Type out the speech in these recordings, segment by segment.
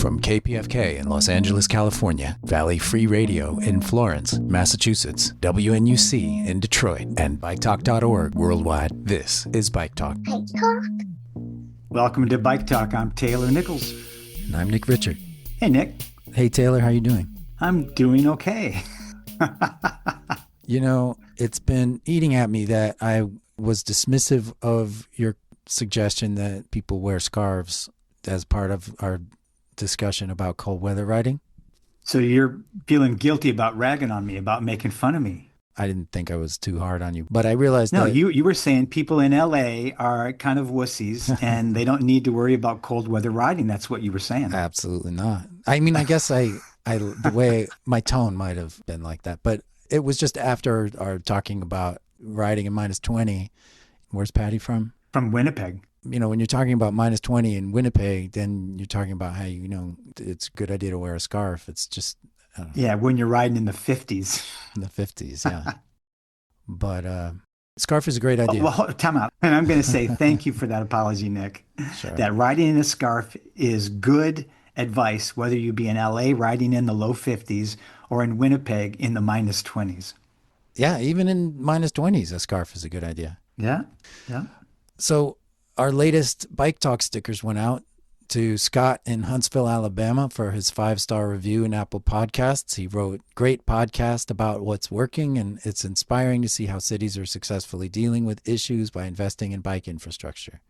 From KPFK in Los Angeles, California, Valley Free Radio in Florence, Massachusetts, WNUC in Detroit, and BikeTalk.org worldwide, this is Bike Talk. Bike Talk. Welcome to Bike Talk. I'm Taylor Nichols. And I'm Nick Richard. Hey, Nick. Hey, Taylor, how you doing? I'm doing okay. You know, it's been eating at me that I was dismissive of your suggestion that people wear scarves as part of our discussion about cold weather riding. So you're feeling guilty about ragging on me, about making fun of me. I didn't think I was too hard on you, but I realized No, that... you were saying people in LA are kind of wussies and they don't need to worry about cold weather riding. That's what you were saying. Absolutely not. I mean, I guess the way my tone might have been like that, but it was just after our talking about riding in minus 20. Where's Patty from? From Winnipeg. You know, when you're talking about minus 20 in Winnipeg, then you're talking about how, you know, it's a good idea to wear a scarf. It's just, I don't know. Yeah, when you're riding in the 50s. In the 50s, yeah. But scarf is a great idea. Well, time out. And I'm going to say thank you for that apology, Nick. Sure. That riding in a scarf is good advice, whether you be in LA riding in the low 50s or in Winnipeg in the minus 20s. Yeah, even in minus 20s, a scarf is a good idea. Yeah, yeah. So our latest Bike Talk stickers went out to Scott in Huntsville, Alabama for his 5-star review in Apple Podcasts. He wrote, "Great podcast about what's working, and it's inspiring to see how cities are successfully dealing with issues by investing in bike infrastructure."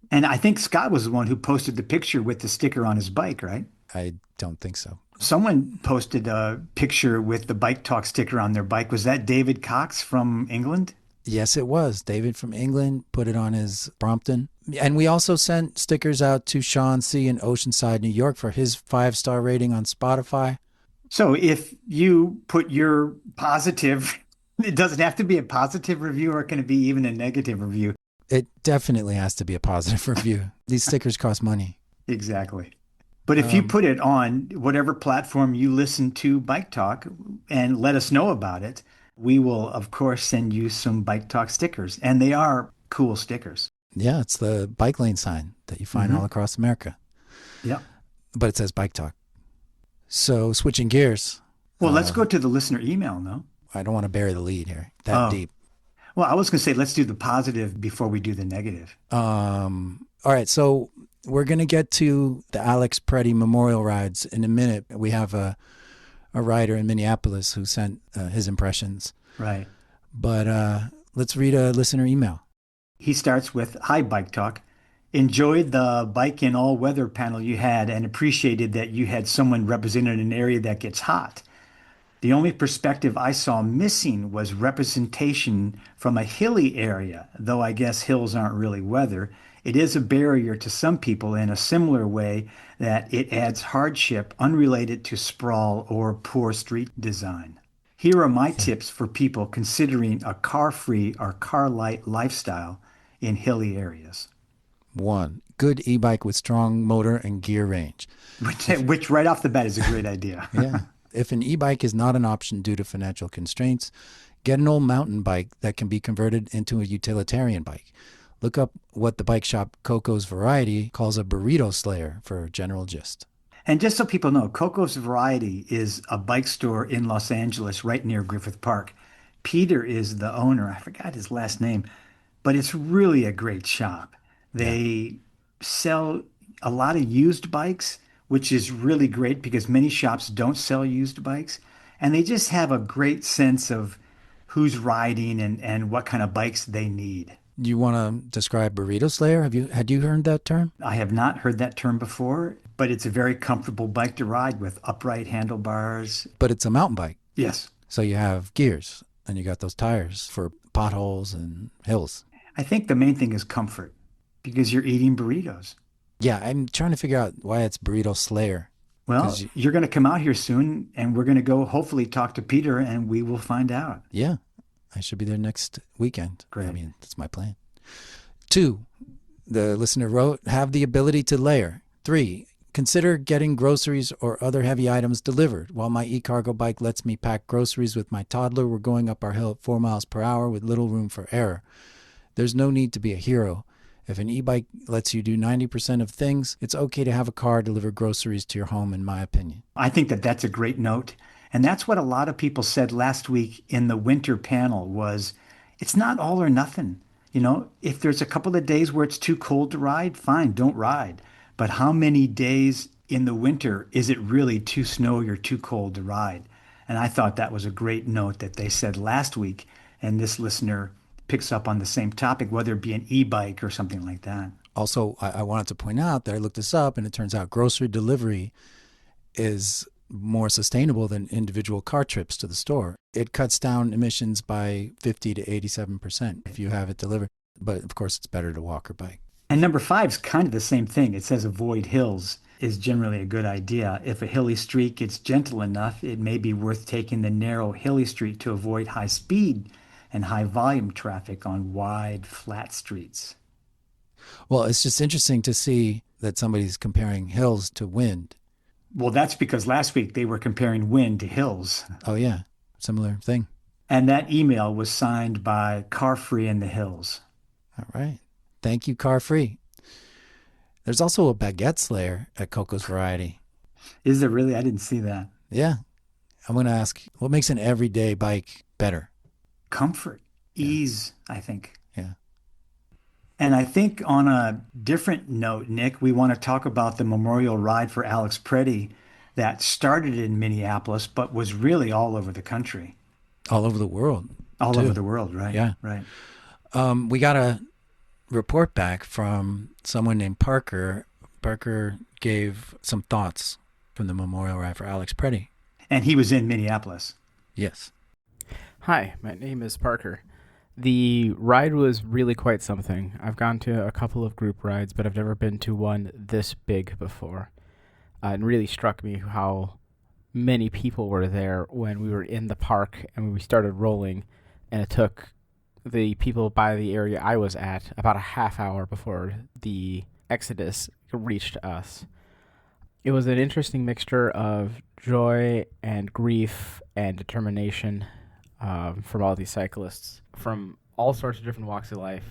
And I think Scott was the one who posted the picture with the sticker on his bike, right? I don't think so. Someone posted a picture with the Bike Talk sticker on their bike. Was that David Cox from England? Yes, it was. David from England put it on his Brompton. And we also sent stickers out to Sean C. in Oceanside, New York for his 5-star rating on Spotify. So if you put your positive, it doesn't have to be a positive review, or it can be even a negative review. It definitely has to be a positive review. These stickers cost money. Exactly. But if you put it on whatever platform you listen to Bike Talk and let us know about it, we will, of course, send you some Bike Talk stickers. And they are cool stickers. Yeah, it's the bike lane sign that you find all across America. Yeah. But it says Bike Talk. So switching gears. Well, let's go to the listener email, no? I don't want to bury the lead here that deep. Well, I was going to say, let's do the positive before we do the negative. All right. So we're going to get to the Alex Pretti memorial rides in a minute. We have a rider in Minneapolis who sent his impressions. Right. But let's read a listener email. He starts with, "Hi, Bike Talk. Enjoyed the bike in all weather panel you had and appreciated that you had someone representing an area that gets hot. The only perspective I saw missing was representation from a hilly area, though I guess hills aren't really weather. It is a barrier to some people in a similar way that it adds hardship unrelated to sprawl or poor street design. Here are my tips for people considering a car-free or car-light lifestyle in hilly areas." 1, good e-bike with strong motor and gear range. Which right off the bat is a great idea. Yeah. If an e-bike is not an option due to financial constraints, get an old mountain bike that can be converted into a utilitarian bike. Look up what the bike shop Coco's Variety calls a burrito slayer for a general gist. And just so people know, Coco's Variety is a bike store in Los Angeles right near Griffith Park. Peter is the owner. I forgot his last name, but it's really a great shop. They sell a lot of used bikes, which is really great because many shops don't sell used bikes. And they just have a great sense of who's riding and what kind of bikes they need. You want to describe burrito slayer? Had you heard that term? I have not heard that term before, but it's a very comfortable bike to ride with upright handlebars. But it's a mountain bike. Yes. So you have gears and you got those tires for potholes and hills. I think the main thing is comfort because you're eating burritos. Yeah, I'm trying to figure out why it's burrito slayer. Well, you're going to come out here soon and we're going to go hopefully talk to Peter and we will find out. Yeah. I should be there next weekend. Great. I mean, that's my plan. 2, the listener wrote, have the ability to layer. 3, consider getting groceries or other heavy items delivered. While my e-cargo bike lets me pack groceries with my toddler, we're going up our hill at 4 miles per hour with little room for error. There's no need to be a hero. If an e-bike lets you do 90% of things, it's okay to have a car deliver groceries to your home, in my opinion. I think that that's a great note. And that's what a lot of people said last week in the winter panel was it's not all or nothing. If there's a couple of days where it's too cold to ride, fine, don't ride. But how many days in the winter is it really too snowy or too cold to ride? And I thought that was a great note that they said last week. And this listener picks up on the same topic, whether it be an e-bike or something like that. Also, I wanted to point out that I looked this up, and it turns out grocery delivery is more sustainable than individual car trips to the store. It cuts down emissions by 50 to 87% if you have it delivered. But of course, it's better to walk or bike. And number 5 is kind of the same thing. It says avoid hills is generally a good idea. If a hilly street gets gentle enough, it may be worth taking the narrow hilly street to avoid high speed and high volume traffic on wide, flat streets. Well, it's just interesting to see that somebody's comparing hills to wind. Well, that's because last week they were comparing wind to hills. Oh, yeah. Similar thing. And that email was signed by Car Free in the Hills. All right. Thank you, Car Free. There's also a baguette slayer at Coco's Variety. Is there really? I didn't see that. Yeah. I'm going to ask, what makes an everyday bike better? Comfort, ease, I think. Yeah. And I think on a different note, Nick, we want to talk about the memorial ride for Alex Pretti that started in Minneapolis, but was really all over the country. All over the world. All too. over the world, right? Yeah. Right. We got a report back from someone named Parker. Parker gave some thoughts from the memorial ride for Alex Pretti. And he was in Minneapolis. Yes. Hi, my name is Parker. The ride was really quite something. I've gone to a couple of group rides, but I've never been to one this big before. It really struck me how many people were there when we were in the park and we started rolling, and it took the people by the area I was at about a half hour before the exodus reached us. It was an interesting mixture of joy and grief and determination from all these cyclists from all sorts of different walks of life.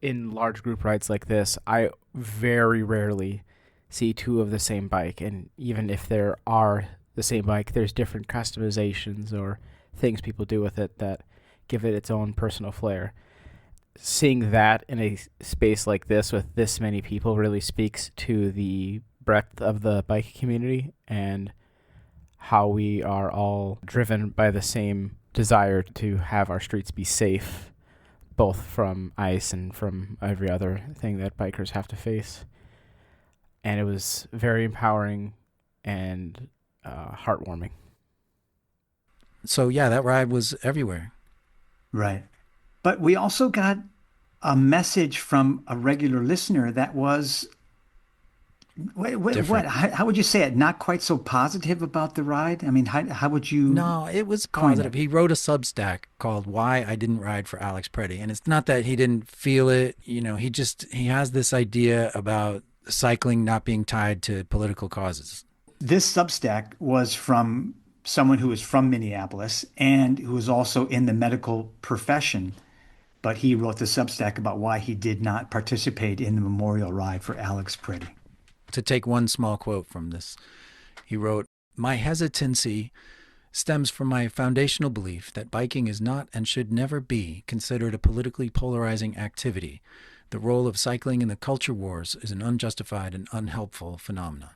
In large group rides like this, I very rarely see two of the same bike, and even if there are the same bike, there's different customizations or things people do with it that give it its own personal flair. Seeing that in a space like this with this many people really speaks to the breadth of the bike community and how we are all driven by the same desire to have our streets be safe, both from ice and from every other thing that bikers have to face. And it was very empowering and heartwarming. So, yeah, that ride was everywhere. Right. But we also got a message from a regular listener that was, how would you say it? Not quite so positive about the ride? I mean, how would you? No, it was positive. He wrote a Substack called Why I Didn't Ride for Alex Pretti. And it's not that he didn't feel it. You know, he has this idea about cycling not being tied to political causes. This Substack was from someone who is from Minneapolis and who is also in the medical profession. But he wrote the Substack about why he did not participate in the memorial ride for Alex Pretti. To take one small quote from this, he wrote, "My hesitancy stems from my foundational belief that biking is not and should never be considered a politically polarizing activity. The role of cycling in the culture wars is an unjustified and unhelpful phenomenon."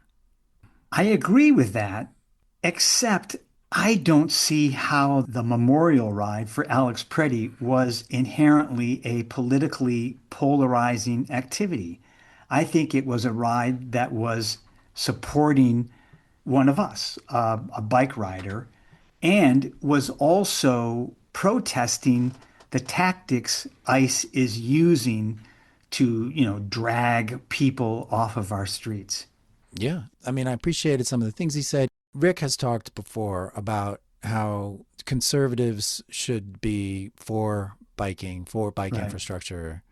I agree with that, except I don't see how the memorial ride for Alex Pretti was inherently a politically polarizing activity. I think it was a ride that was supporting one of us, a bike rider, and was also protesting the tactics ICE is using to, drag people off of our streets. Yeah. I mean, I appreciated some of the things he said. Rick has talked before about how conservatives should be for bike right. Infrastructure.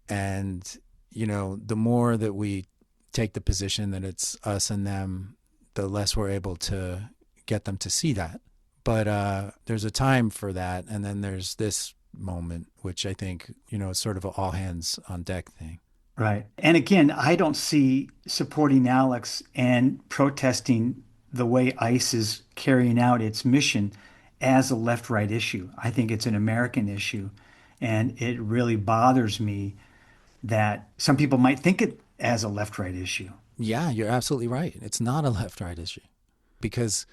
And, the more that we take the position that it's us and them, the less we're able to get them to see that. But there's a time for that. And then there's this moment, which I think, is sort of an all hands on deck thing. Right. And again, I don't see supporting Alex and protesting the way ICE is carrying out its mission as a left-right issue. I think it's an American issue. And it really bothers me that some people might think it as a left-right issue. Yeah, you're absolutely right. It's not a left right issue. Because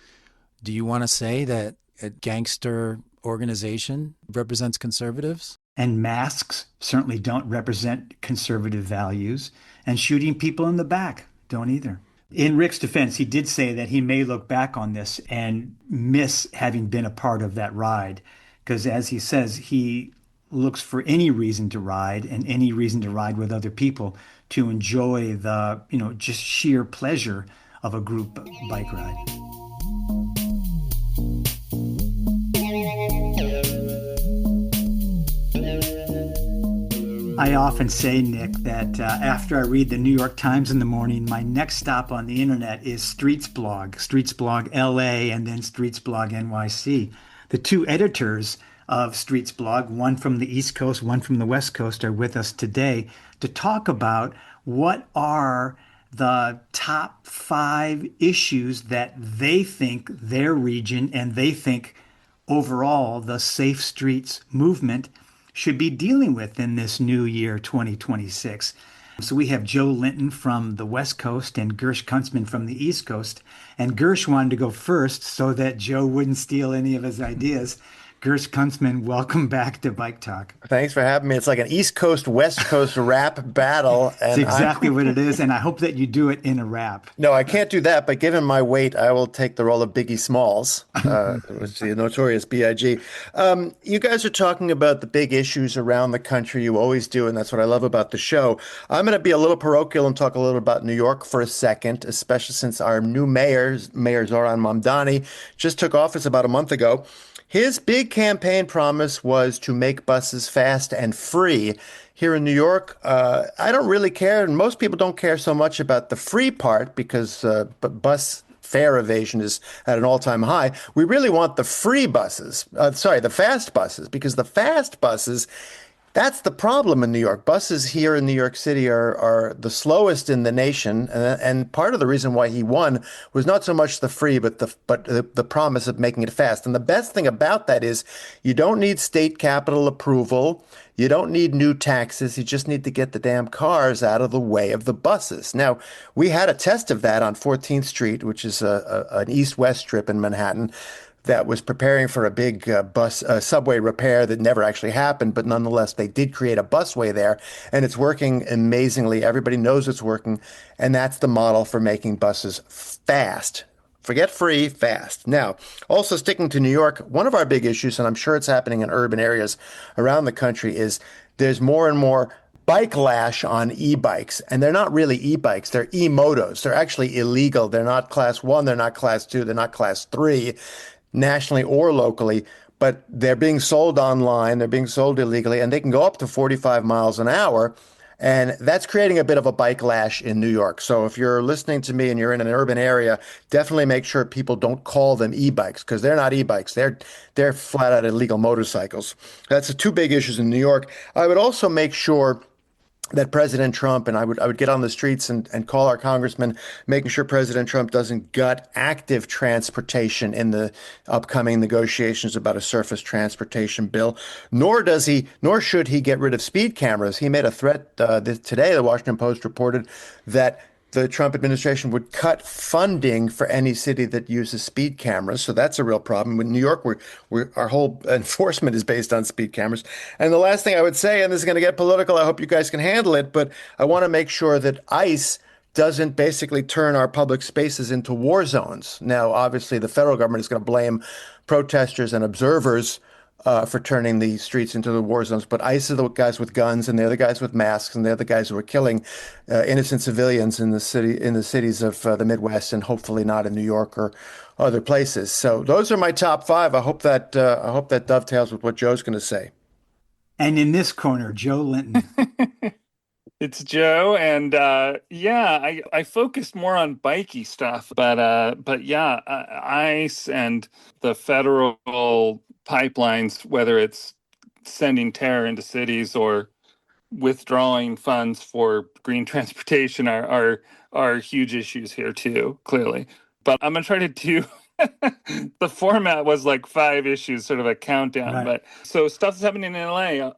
do you want to say that a gangster organization represents conservatives? And masks certainly don't represent conservative values, and shooting people in the back don't either. In Rick's defense, he did say that he may look back on this and miss having been a part of that ride, because as he says, he looks for any reason to ride and any reason to ride with other people to enjoy the, just sheer pleasure of a group bike ride. I often say, Nick, that after I read the New York Times in the morning, my next stop on the internet is Streetsblog LA, and then Streetsblog NYC. The two editors of Streetsblog, one from the East Coast, one from the West Coast, are with us today to talk about what are the top 5 issues that they think their region and they think overall the Safe Streets movement should be dealing with in this new year, 2026. So we have Joe Linton from the West Coast and Gersh Kuntzman from the East Coast. And Gersh wanted to go first so that Joe wouldn't steal any of his ideas. Gersh Kuntzman, welcome back to Bike Talk. Thanks for having me. It's like an East Coast, West Coast rap battle. And it's exactly what it is, and I hope that you do it in a rap. No, I can't do that, but given my weight, I will take the role of Biggie Smalls, which is the notorious B.I.G. You guys are talking about the big issues around the country. You always do, and that's what I love about the show. I'm going to be a little parochial and talk a little about New York for a second, especially since our new Mayor Zoran Mamdani, just took office about a month ago. His big campaign promise was to make buses fast and free. Here in New York, I don't really care, and most people don't care so much about the free part because bus fare evasion is at an all-time high. We really want the free buses, the fast buses, because the fast buses, that's the problem in New York. Buses here in New York City are the slowest in the nation, and part of the reason why he won was not so much the free, but the promise of making it fast. And the best thing about that is you don't need state capital approval. You don't need new taxes. You just need to get the damn cars out of the way of the buses. Now, we had a test of that on 14th Street, which is an east-west strip in Manhattan, that was preparing for a big subway repair that never actually happened, but nonetheless, they did create a busway there, and it's working amazingly. Everybody knows it's working, and that's the model for making buses fast. Forget free, fast. Now, also sticking to New York, one of our big issues, and I'm sure it's happening in urban areas around the country, is there's more and more bike lash on e-bikes, and they're not really e-bikes, they're e-motos. They're actually illegal. They're not class 1, they're not class 2, they're not class 3. Nationally or locally, but they're being sold online, they're being sold illegally, and they can go up to 45 miles an hour. And that's creating a bit of a bike lash in New York. So if you're listening to me and you're in an urban area, definitely make sure people don't call them e-bikes, because they're not e-bikes. They're flat out illegal motorcycles. That's the 2 big issues in New York. I would also make sure that President Trump, and I would get on the streets and call our congressman, making sure President Trump doesn't gut active transportation in the upcoming negotiations about a surface transportation bill, nor should he get rid of speed cameras. He made a threat today. The Washington Post reported that the Trump administration would cut funding for any city that uses speed cameras. So that's a real problem. In New York, our whole enforcement is based on speed cameras. And the last thing I would say, and this is going to get political, I hope you guys can handle it, but I want to make sure that ICE doesn't basically turn our public spaces into war zones. Now, obviously, the federal government is going to blame protesters and observers for turning the streets into the war zones. But ICE are the guys with guns, and they're the guys with masks, and they're the guys who are killing innocent civilians in the cities of the Midwest, and hopefully not in New York or other places. So those are my top 5. I hope that dovetails with what Joe's going to say. And in this corner, Joe Linton. It's Joe, and I focused more on bikey stuff, but yeah, ICE and the federal pipelines, whether it's sending terror into cities or withdrawing funds for green transportation are huge issues here too, clearly. But I'm gonna try to do the format was like 5 issues, sort of a countdown. Right. But so stuff's happening in LA.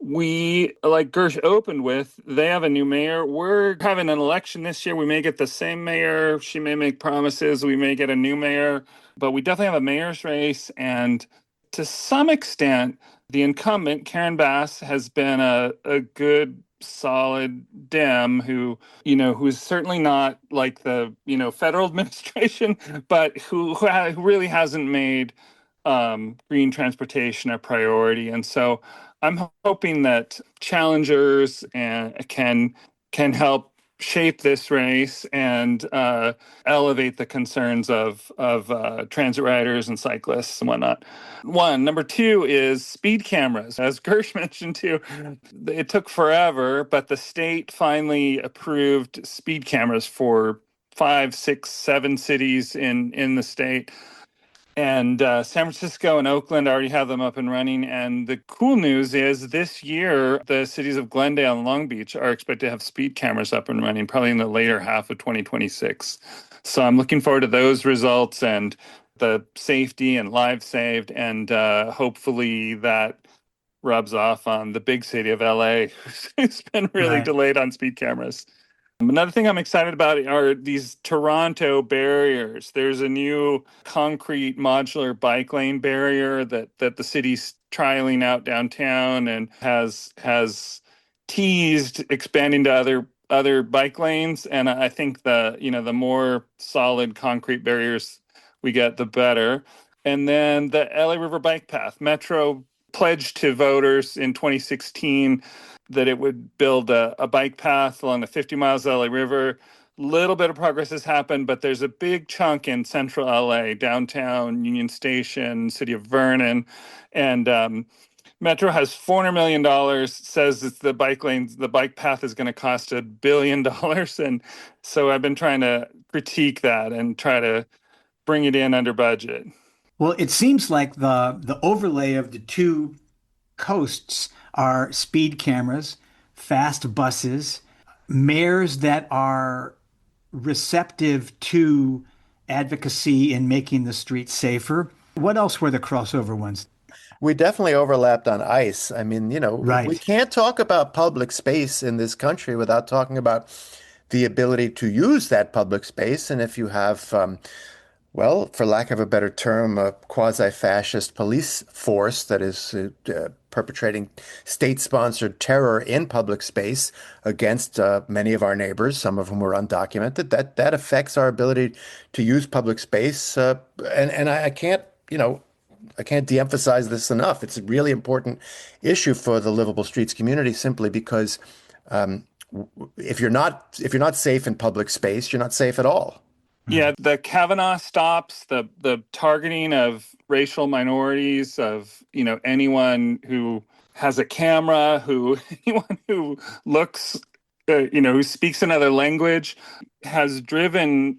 We, like Gersh opened with, they have a new mayor. We're having an election this year. We may get the same mayor. She may make promises. We may get a new mayor, but we definitely have a mayor's race. And to some extent, the incumbent, Karen Bass, has been a good, solid Dem who's certainly not like the, federal administration, but who really hasn't made green transportation a priority. And so I'm hoping that challengers can help shape this race and elevate the concerns of transit riders and cyclists and whatnot. Number two is speed cameras. As Gersh mentioned too, it took forever, but the state finally approved speed cameras for 5, 6, 7 cities in the state. And San Francisco and Oakland already have them up and running. And the cool news is this year, the cities of Glendale and Long Beach are expected to have speed cameras up and running, probably in the later half of 2026. So I'm looking forward to those results and the safety and lives saved. And hopefully that rubs off on the big city of LA, who's been really Right. delayed on speed cameras. Another thing I'm excited about are these Toronto barriers. There's a new concrete modular bike lane barrier that the city's trialing out downtown and has teased expanding to other bike lanes. And I think the more solid concrete barriers we get, the better. And then the LA River Bike Path. Metro pledged to voters in 2016 that it would build a bike path along the 50 miles of LA River. Little bit of progress has happened, but there's a big chunk in central LA, downtown, Union Station, city of Vernon. And Metro has $400 million, says that the bike path is going to cost $1 billion. And so I've been trying to critique that and try to bring it in under budget. Well, it seems like the overlay of the two coasts are speed cameras, fast buses, mayors that are receptive to advocacy in making the streets safer. What else were the crossover ones? We definitely overlapped on ICE. I mean, we Right. can't talk about public space in this country without talking about the ability to use that public space. And if you have, well, for lack of a better term, a quasi-fascist police force that is perpetrating state-sponsored terror in public space against many of our neighbors, some of whom are undocumented, that affects our ability to use public space. And I can't, I can't de-emphasize this enough. It's a really important issue for the livable streets community simply because if you're not safe in public space, you're not safe at all. Yeah, the Kavanaugh stops, the targeting of racial minorities, of anyone who has a camera, anyone who looks, who speaks another language, has driven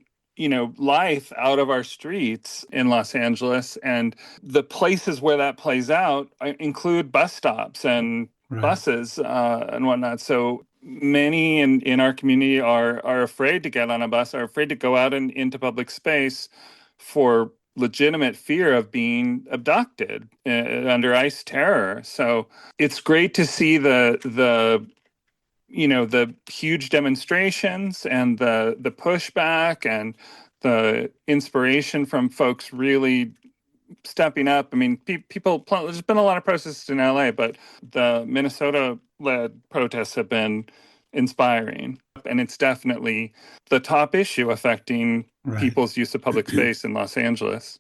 life out of our streets in Los Angeles. And the places where that plays out include bus stops and buses and whatnot. So many in our community are afraid to get on a bus, are afraid to go out into public space for legitimate fear of being abducted under ICE terror. So it's great to see the huge demonstrations and the pushback and the inspiration from folks really stepping up. I mean, there's been a lot of protests in LA, but the Minnesota-led protests have been inspiring. And it's definitely the top issue affecting people's use of public space in Los Angeles.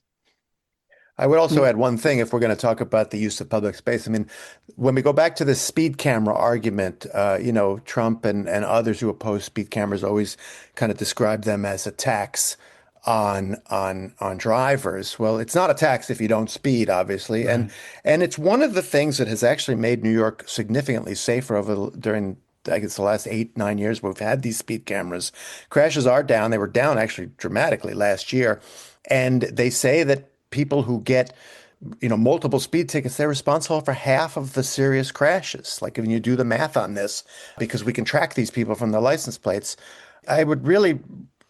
I would also add one thing if we're going to talk about the use of public space. I mean, when we go back to the speed camera argument, Trump and others who oppose speed cameras always kind of describe them as a tax on drivers. Well, it's not a tax if you don't speed, obviously. And it's one of the things that has actually made New York significantly safer during, I guess, the last 8, 9 years we've had these speed cameras. Crashes are down. They were down actually dramatically last year. And they say that people who get multiple speed tickets, they're responsible for half of the serious crashes. Like when you do the math on this, because we can track these people from their license plates, I would really,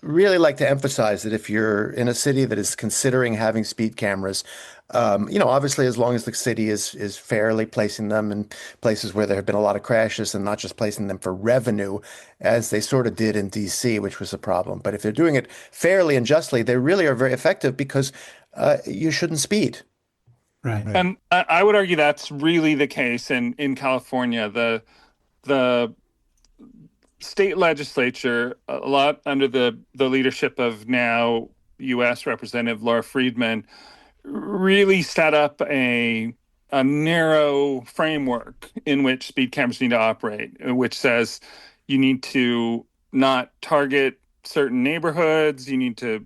really like to emphasize that if you're in a city that is considering having speed cameras, obviously as long as the city is fairly placing them in places where there have been a lot of crashes and not just placing them for revenue, as they sort of did in DC, which was a problem. But if they're doing it fairly and justly, they really are very effective because you shouldn't speed. Right. And I would argue that's really the case in California. The state legislature, a lot under the leadership of now U.S. Representative Laura Friedman, really set up a narrow framework in which speed cameras need to operate, which says you need to not target certain neighborhoods, you need to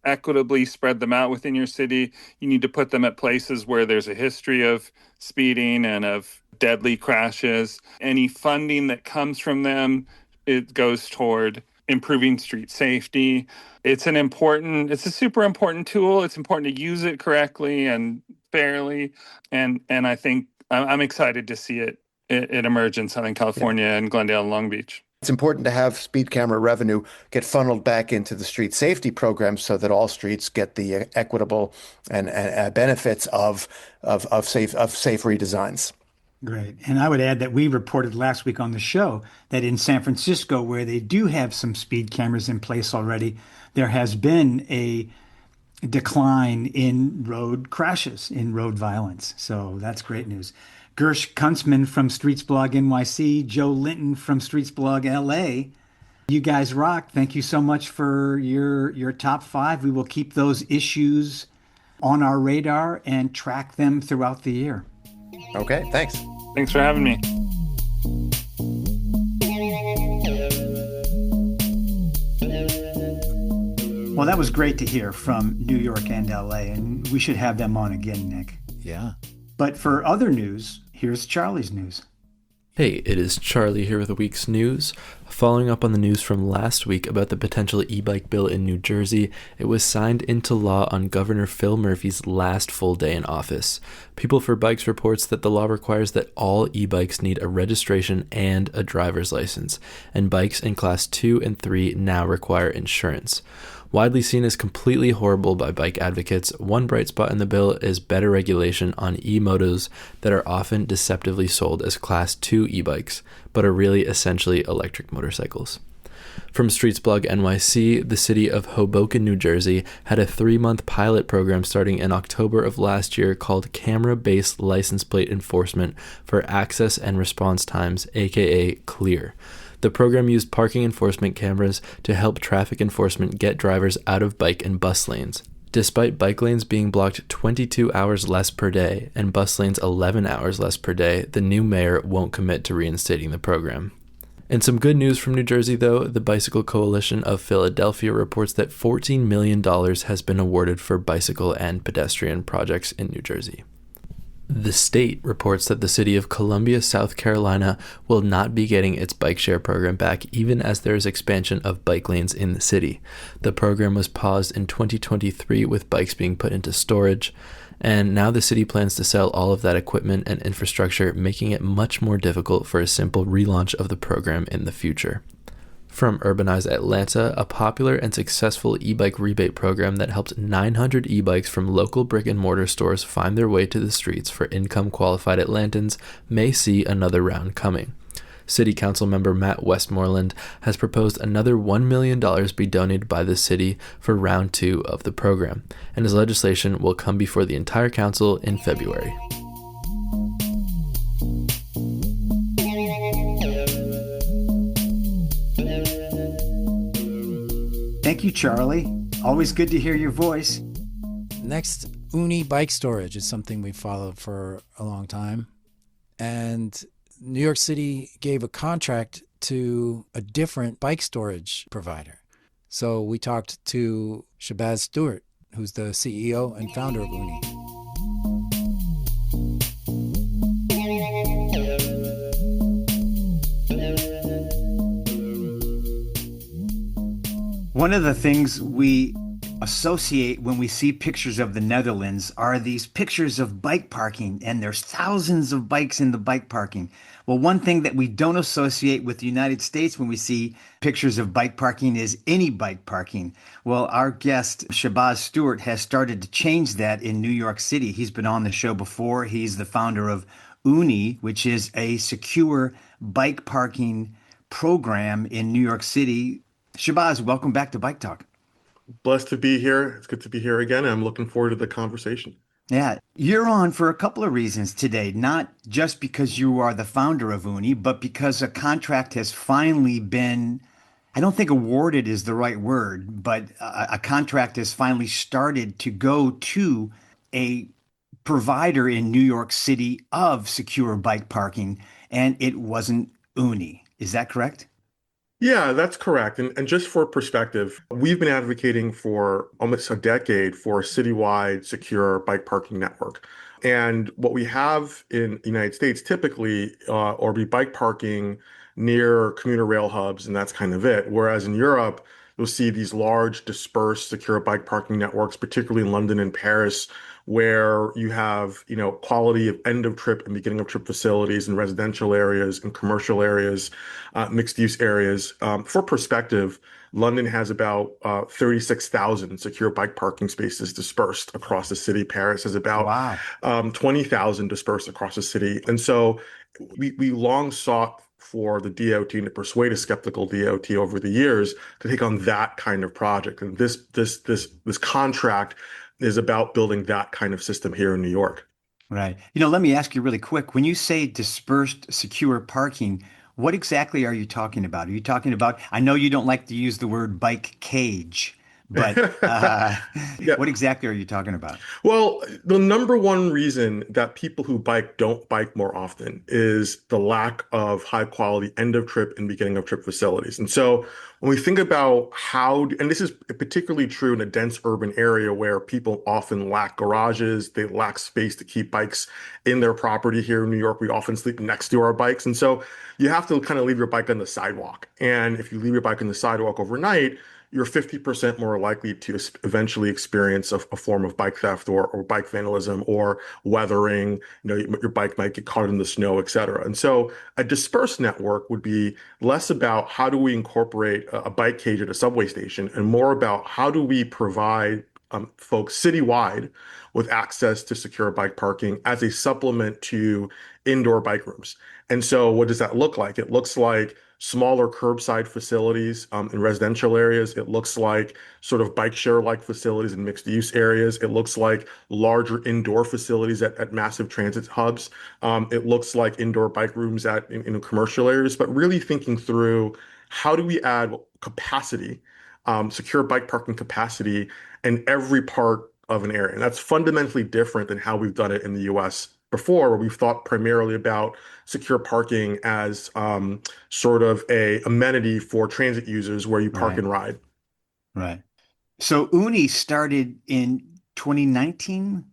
equitably spread them out within your city. You need to put them at places where there's a history of speeding and of deadly crashes. Any funding that comes from them, it goes toward improving street safety. It's a super important tool. It's important to use it correctly and fairly. And I think I'm excited to see it emerge in Southern California and Glendale and Long Beach. It's important to have speed camera revenue get funneled back into the street safety program so that all streets get the equitable and benefits of safe redesigns. Great. And I would add that we reported last week on the show that in San Francisco, where they do have some speed cameras in place already, there has been a decline in road crashes, in road violence. So that's great news. Gersh Kuntzman from Streetsblog NYC, Joe Linton from Streetsblog LA. You guys rock. Thank you so much for your top 5. We will keep those issues on our radar and track them throughout the year. Okay, thanks. Thanks for having me. Well, that was great to hear from New York and LA, and we should have them on again, Nick. Yeah. But for other news, here's Charlie's news. Hey, it is Charlie here with the week's news. Following up on the news from last week about the potential e-bike bill in New Jersey, it was signed into law on Governor Phil Murphy's last full day in office. People for Bikes reports that the law requires that all e-bikes need a registration and a driver's license, and bikes in Class 2 and 3 now require insurance. Widely seen as completely horrible by bike advocates, one bright spot in the bill is better regulation on e-motos that are often deceptively sold as Class 2 e-bikes, but are really essentially electric motorcycles. From Streetsblog NYC, the city of Hoboken, New Jersey, had a 3-month pilot program starting in October of last year called Camera-Based License Plate Enforcement for Access and Response Times, aka CLEAR. The program used parking enforcement cameras to help traffic enforcement get drivers out of bike and bus lanes. Despite bike lanes being blocked 22 hours less per day and bus lanes 11 hours less per day, the new mayor won't commit to reinstating the program. And some good news from New Jersey, though. The Bicycle Coalition of Philadelphia reports that $14 million has been awarded for bicycle and pedestrian projects in New Jersey. The state reports that the city of Columbia, South Carolina, will not be getting its bike share program back even as there is expansion of bike lanes in the city. The program was paused in 2023 with bikes being put into storage, and now the city plans to sell all of that equipment and infrastructure, making it much more difficult for a simple relaunch of the program in the future. From Urbanize Atlanta, a popular and successful e-bike rebate program that helped 900 e-bikes from local brick-and-mortar stores find their way to the streets for income-qualified Atlantans, may see another round coming. City Council member Matt Westmoreland has proposed another $1 million be donated by the city for round 2 of the program, and his legislation will come before the entire council in February. Thank you, Charlie. Always good to hear your voice. Next, Uni Bike Storage is something we followed for a long time. And New York City gave a contract to a different bike storage provider. So we talked to Shabazz Stewart, who's the CEO and founder of Uni. One of the things we associate when we see pictures of the Netherlands are these pictures of bike parking, and there's thousands of bikes in the bike parking. Well, one thing that we don't associate with the United States when we see pictures of bike parking is any bike parking. Well, our guest, Shabazz Stewart, has started to change that in New York City. He's been on the show before. He's the founder of Uni, which is a secure bike parking program in New York City. Shabazz, welcome back to Bike Talk. Blessed to be here. It's good to be here again. I'm looking forward to the conversation. Yeah, you're on for a couple of reasons today, not just because you are the founder of Uni, but because a contract has finally been, I don't think awarded is the right word, but a contract has finally started to go to a provider in New York City of secure bike parking, and it wasn't Uni. Is that correct? Yeah, that's correct. And just for perspective, we've been advocating for almost a decade for a citywide secure bike parking network. And what we have in the United States typically or be bike parking near commuter rail hubs, and that's kind of it. Whereas in Europe, you'll see these large dispersed secure bike parking networks, particularly in London and Paris, where you have, quality of end of trip and beginning of trip facilities in residential areas and commercial areas, mixed use areas. For perspective, London has about 36,000 secure bike parking spaces dispersed across the city. Paris has about Wow. 20,000 dispersed across the city. And so we long sought for the DOT and to persuade a skeptical DOT over the years to take on that kind of project. And this contract is about building that kind of system here in New York. Right. Let me ask you really quick. When you say dispersed secure parking, what exactly are you talking about? Are you talking about, I know you don't like to use the word bike cage, but Yeah. what exactly are you talking about? Well, the number one reason that people who bike don't bike more often is the lack of high quality end of trip and beginning of trip facilities. And so when we think about and this is particularly true in a dense urban area where people often lack garages, they lack space to keep bikes in their property here in New York. We often sleep next to our bikes. And so you have to kind of leave your bike on the sidewalk. And if you leave your bike on the sidewalk overnight, you're 50% more likely to eventually experience a form of bike theft or bike vandalism or weathering. Your bike might get caught in the snow, et cetera. And so a dispersed network would be less about how do we incorporate a bike cage at a subway station and more about how do we provide folks citywide with access to secure bike parking as a supplement to indoor bike rooms. And so what does that look like? It looks like smaller curbside facilities in residential areas. It looks like sort of bike share-like facilities in mixed use areas. It looks like larger indoor facilities at massive transit hubs. It looks like indoor bike rooms in commercial areas, but really thinking through how do we add capacity, secure bike parking capacity in every part of an area. And that's fundamentally different than how we've done it in the US before, where we've thought primarily about secure parking as sort of a amenity for transit users where you park Right. and ride. Right. So Uni started in 2019.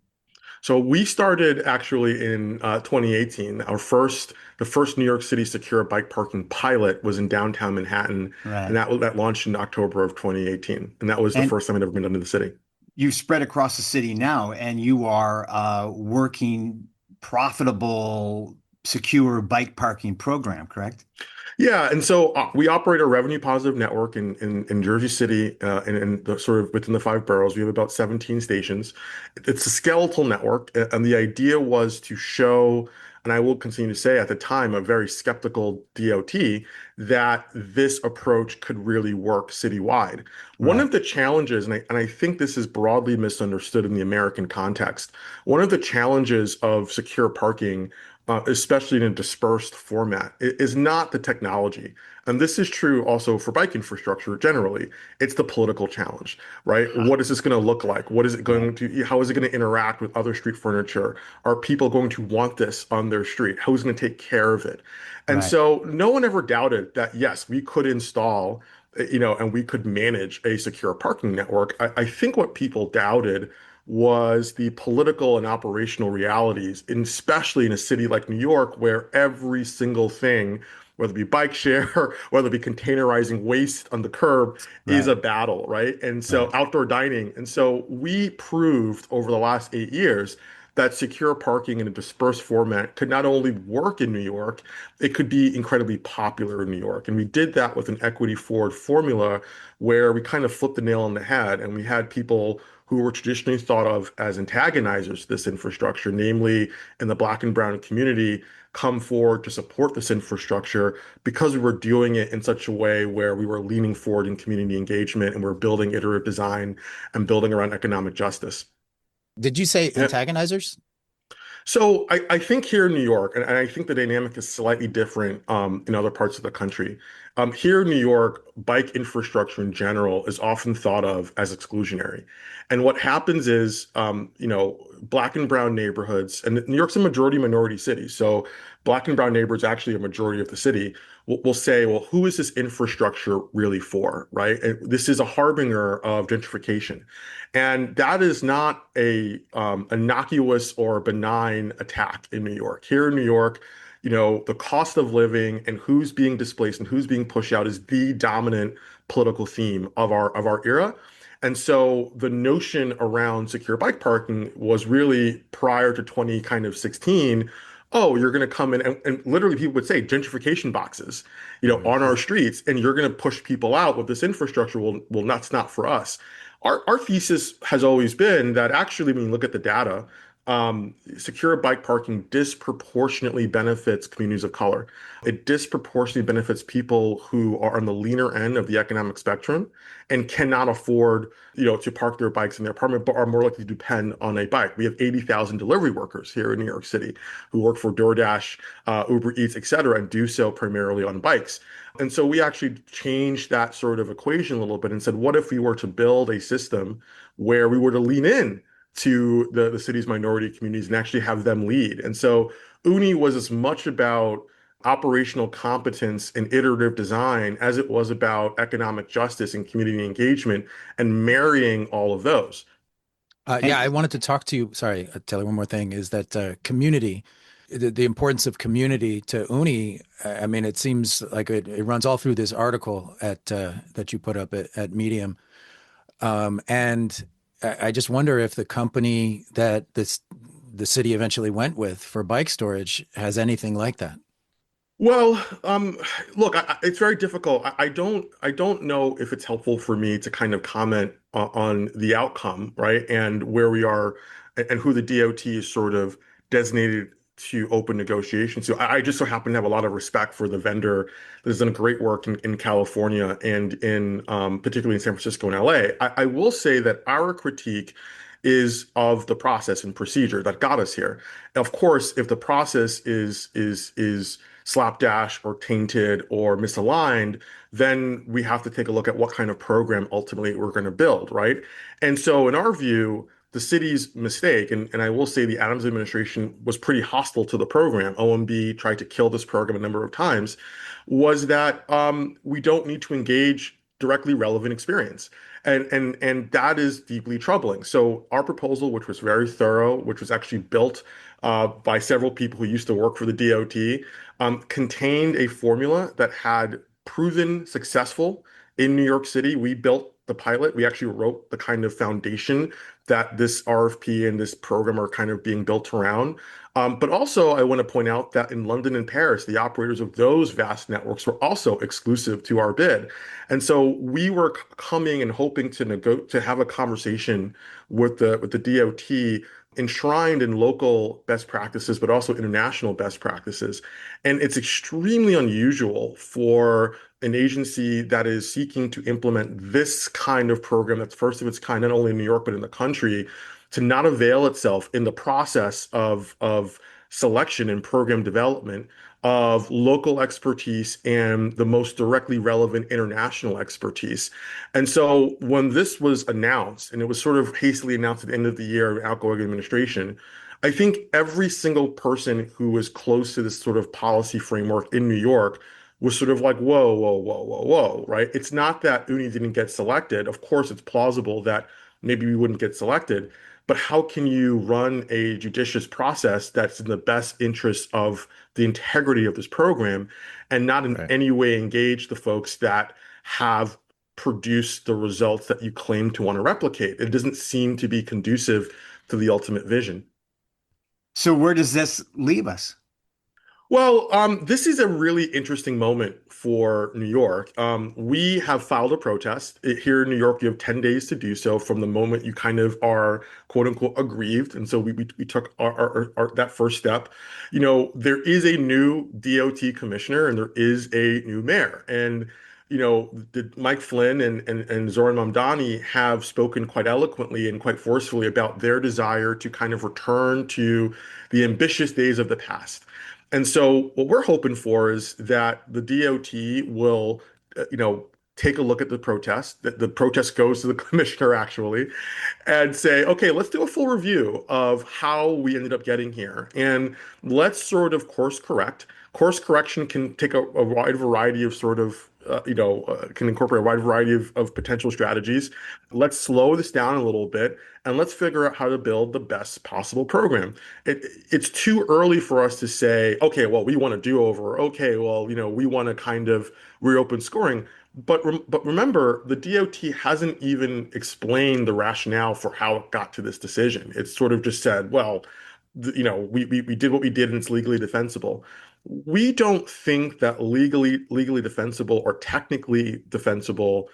So we started actually in 2018. The first New York City secure bike parking pilot was in downtown Manhattan, and Right. that launched in October of 2018. And that was the And first time it ever been done in the city. you've spread across the city now, and you are working profitable, secure bike parking program, correct? Yeah, and so we operate a revenue positive network in Jersey City and the sort of within the five boroughs. We have about 17 stations. It's a skeletal network, and the idea was to show, and I will continue to say at the time, a very skeptical DOT that this approach could really work citywide. One Right. of the challenges, and I think this is broadly misunderstood in the American context, one of the challenges of secure parking especially in a dispersed format, is not the technology. And this is true also for bike infrastructure generally. It's the political challenge, right? What is this going to look like? What is it Yeah. going to, how is it going to interact with other street furniture? Are people going to want this on their street? Who's going to take care of it? And Right. so no one ever doubted that, yes, we could install, and we could manage a secure parking network. I think what people doubted was the political and operational realities, and especially in a city like New York, where every single thing, whether it be bike share, whether it be containerizing waste on the curb, is Right. a battle, right? And so Right. outdoor dining. And so we proved over the last 8 years that secure parking in a dispersed format could not only work in New York, it could be incredibly popular in New York. And we did that with an equity forward formula where we kind of flipped the nail on the head and we had people who were traditionally thought of as antagonizers to this infrastructure, namely in the Black and brown community, come forward to support this infrastructure because we were doing it in such a way where we were leaning forward in community engagement and we're building iterative design and building around economic justice. Did you say Yeah. antagonizers? So I think here in New York, and I think the dynamic is slightly different in other parts of the country. Here in New York, bike infrastructure in general is often thought of as exclusionary. And what happens is, Black and brown neighborhoods, and New York's a majority minority city. So Black and brown neighborhoods, actually a majority of the city, will say, well, who is this infrastructure really for, right? And this is a harbinger of gentrification. And that is not a innocuous or benign attack in New York. Here in New York, the cost of living and who's being displaced and who's being pushed out is the dominant political theme of our era. And so the notion around secure bike parking was really prior to 20 kind of 16. Oh, you're going to come in and literally people would say gentrification boxes, on our streets, and you're going to push people out with this infrastructure. Well, that's not for us. Our thesis has always been that actually, when you look at the data, secure bike parking disproportionately benefits communities of color. It disproportionately benefits people who are on the leaner end of the economic spectrum and cannot afford, to park their bikes in their apartment, but are more likely to depend on a bike. We have 80,000 delivery workers here in New York City who work for DoorDash, Uber Eats, et cetera, and do so primarily on bikes. And so we actually changed that sort of equation a little bit and said, what if we were to build a system where we were to lean in to the city's minority communities and actually have them lead? And so Uni was as much about operational competence and iterative design as it was about economic justice and community engagement and marrying all of those. Yeah, I And wanted to talk to you. Sorry, Taylor, one more thing is that community, the importance of community to Uni. I mean, it seems like it runs all through this article that you put up at Medium. And I just wonder if the company that the city eventually went with for bike storage has anything like that. Well, look, it's very difficult. I don't know if it's helpful for me to kind of comment on the outcome, right? And where we are and who the DOT is sort of designated to open negotiations. So I just so happen to have a lot of respect for the vendor that has done great work in California and in particularly in San Francisco and LA. I will say that our critique is of the process and procedure that got us here. Of course, if the process is slapdash or tainted or misaligned, then we have to take a look at what kind of program ultimately we're going to build, right? And so in our view, the city's mistake, and I will say the Adams administration was pretty hostile to the program. OMB tried to kill this program a number of times, was that we don't need to engage directly relevant experience. And that is deeply troubling. So our proposal, which was very thorough, which was actually built by several people who used to work for the DOT, contained a formula that had proven successful in New York City. We built the pilot. We actually wrote the kind of foundation that this RFP and this program are kind of being built around. But also, I want to point out that in London and Paris, the operators of those vast networks were also exclusive to our bid. And so we were coming and hoping to have a conversation with the DOT enshrined in local best practices, but also international best practices. And it's extremely unusual for an agency that is seeking to implement this kind of program that's first of its kind, not only in New York, but in the country, to not avail itself in the process of selection and program development of local expertise and the most directly relevant international expertise. And so when this was announced, and it was sort of hastily announced at the end of the year of outgoing administration, I think every single person who was close to this sort of policy framework in New York was sort of like, whoa, whoa, whoa, whoa, whoa, right? It's not that Uni didn't get selected. Of course, it's plausible that maybe we wouldn't get selected. But how can you run a judicious process that's in the best interest of the integrity of this program and not in Right. any way engage the folks that have produced the results that you claim to want to replicate? It doesn't seem to be conducive to the ultimate vision. So where does this leave us? Well, this is a really interesting moment for New York. We have filed a protest. Here in New York, you have 10 days to do so from the moment you kind of are quote unquote aggrieved. And so we took that first step. You know, there is a new DOT commissioner and there is a new mayor. And, you know, Mike Flynn and Zoran Mamdani have spoken quite eloquently and quite forcefully about their desire to kind of return to the ambitious days of the past. And so what we're hoping for is that the DOT will, take a look at the protest, that the protest goes to the commissioner actually, and say, okay, let's do a full review of how we ended up getting here. And let's sort of course correct. Course correction can take a wide variety of can incorporate a wide variety of potential strategies. Let's slow this down a little bit and let's figure out how to build the best possible program. It's too early for us to say, okay, well, we want to do over. Okay, well, we want to kind of reopen scoring. But remember, the DOT hasn't even explained the rationale for how it got to this decision. It's sort of just said, well, we did what we did and it's legally defensible. We don't think that legally defensible or technically defensible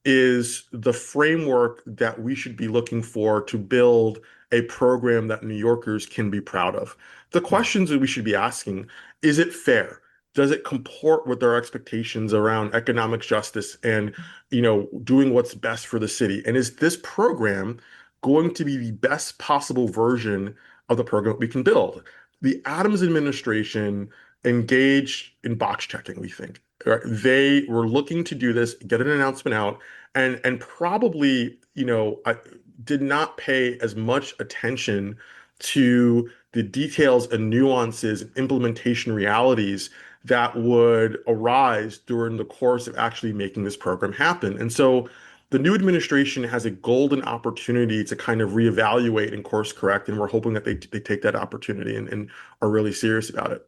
is the framework that we should be looking for to build a program that New Yorkers can be proud of. The questions that we should be asking, is it fair? Does it comport with our expectations around economic justice and, doing what's best for the city? And is this program going to be the best possible version of the program we can build? The Adams administration engaged in box checking, we think. Right? They were looking to do this, get an announcement out, and probably, did not pay as much attention to the details and nuances and implementation realities that would arise during the course of actually making this program happen. And so the new administration has a golden opportunity to kind of reevaluate and course correct, and we're hoping that they take that opportunity and are really serious about it.